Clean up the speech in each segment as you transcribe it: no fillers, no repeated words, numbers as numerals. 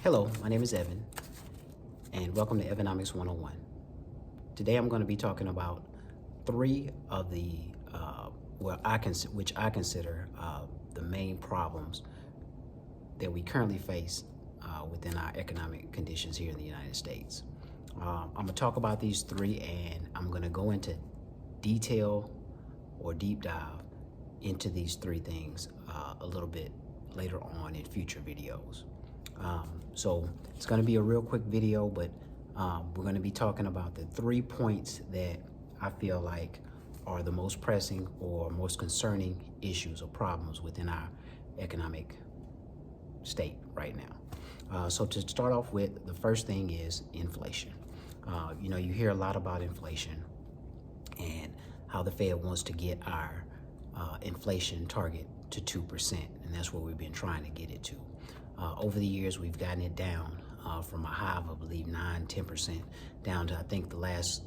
Hello, my name is Evan, and welcome to Evanomics 101. Today I'm going to be talking about three of the, which I consider the main problems that we currently face within our economic conditions here in the United States. I'm going to talk about these three, and I'm going to go into detail or deep dive into these three things a little bit later on in future videos. So it's going to be a real quick video, but we're going to be talking about the 3 points that I feel like are the most pressing or most concerning issues or problems within our economic state right now. So to start off with, the first thing is inflation. You hear a lot about inflation and how the Fed wants to get our inflation target to 2%, and that's where we've been trying to get it to. Over the years, we've gotten it down from a high of, I believe, 9–10% down to, I think the last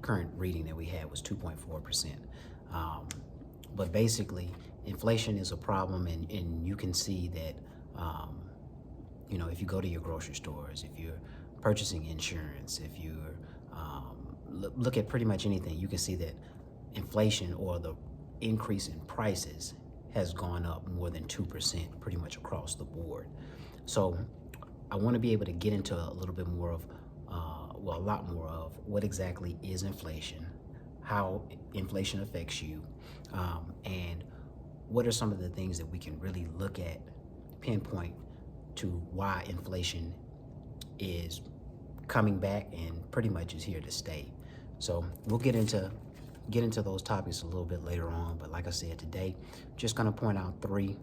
current reading that we had was 2.4%. But basically, inflation is a problem, and you can see that, if you go to your grocery stores, if you're purchasing insurance, if you're look at pretty much anything, you can see that inflation or the increase in prices has gone up more than 2% pretty much across the board. So I want to be able to get into a little bit more of, a lot more of what exactly is inflation, how inflation affects you, and what are some of the things that we can really look at, pinpoint to why inflation is coming back and pretty much is here to stay. So we'll get into those topics a little bit later on, but like I said, today, just gonna point out three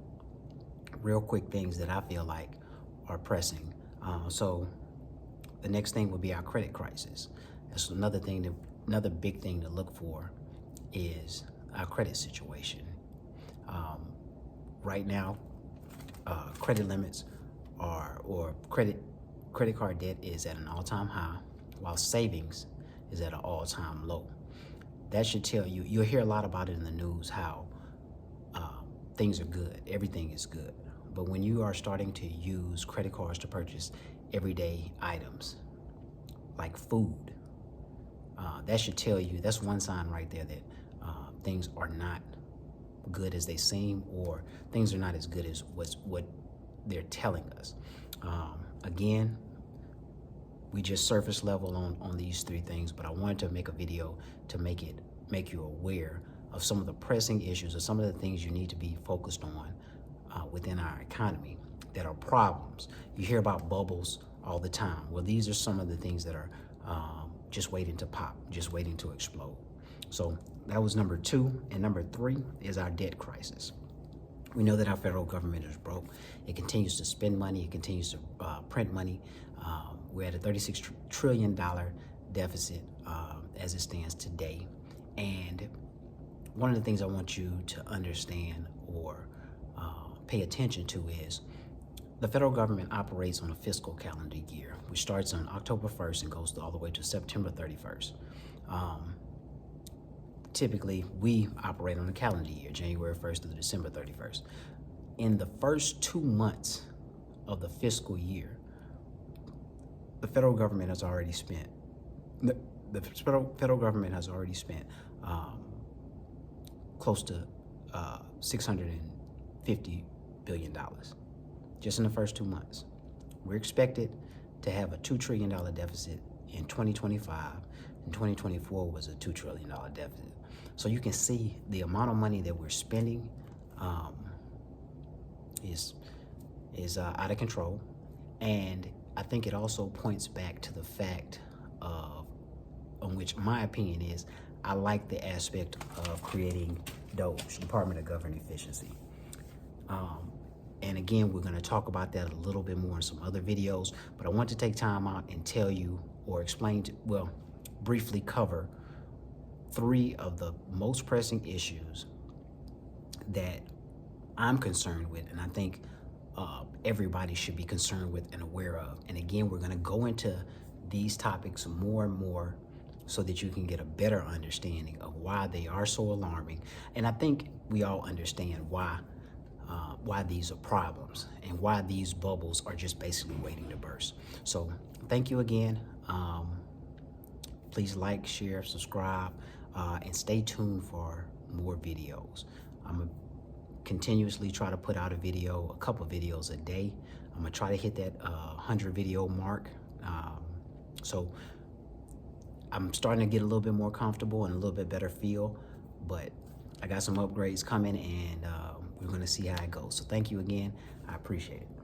real quick things that I feel like are pressing. So the next thing would be our credit crisis. That's another big thing to look for is our credit situation. Right now, credit limits or credit card debt is at an all-time high, while savings is at an all-time low. That should tell you, you'll hear a lot about it in the news, how things are good, everything is good. But when you are starting to use credit cards to purchase everyday items like food, that should tell you, that's one sign right there that things are not good as they seem, or things are not as good as what they're telling us. Again, we just surface level on these three things, but I wanted to make a video to make you aware of some of the pressing issues or some of the things you need to be focused on within our economy that are problems. You hear about bubbles all the time. Well, these are some of the things that are just waiting to pop, just waiting to explode. So that was number two. And number three is our debt crisis. We know that our federal government is broke. It continues to spend money. It continues to print money. We're at a $36 trillion deficit as it stands today. And one of the things I want you to understand or pay attention to is the federal government operates on a fiscal calendar year, which starts on October 1st and goes all the way to September 31st. Typically, we operate on a calendar year, January 1st through December 31st. In the first 2 months of the fiscal year, the federal government has already spent, the federal government has already spent close to $650 billion just in the first 2 months. We're expected to have a $2 trillion deficit in 2025, and 2024 was a $2 trillion deficit. So you can see the amount of money that we're spending is out of control. And I think it also points back to the fact of, on which my opinion is, I like the aspect of creating DOGE, Department of Government Efficiency. And again, we're going to talk about that a little bit more in some other videos, but I want to take time out and tell you or explain, briefly cover three of the most pressing issues that I'm concerned with, and I think everybody should be concerned with and aware of. And again, we're going to go into these topics more and more so that you can get a better understanding of why they are so alarming. And I think we all understand why why these are problems and why these bubbles are just basically waiting to burst. So thank you again. Please like, share, subscribe, and stay tuned for more videos. I'm gonna continuously try to put out a couple videos a day. I'm gonna try to hit that 100 video mark. So I'm starting to get a little bit more comfortable and a little bit better feel, but I got some upgrades coming, and we're gonna see how it goes. So thank you again. I appreciate it.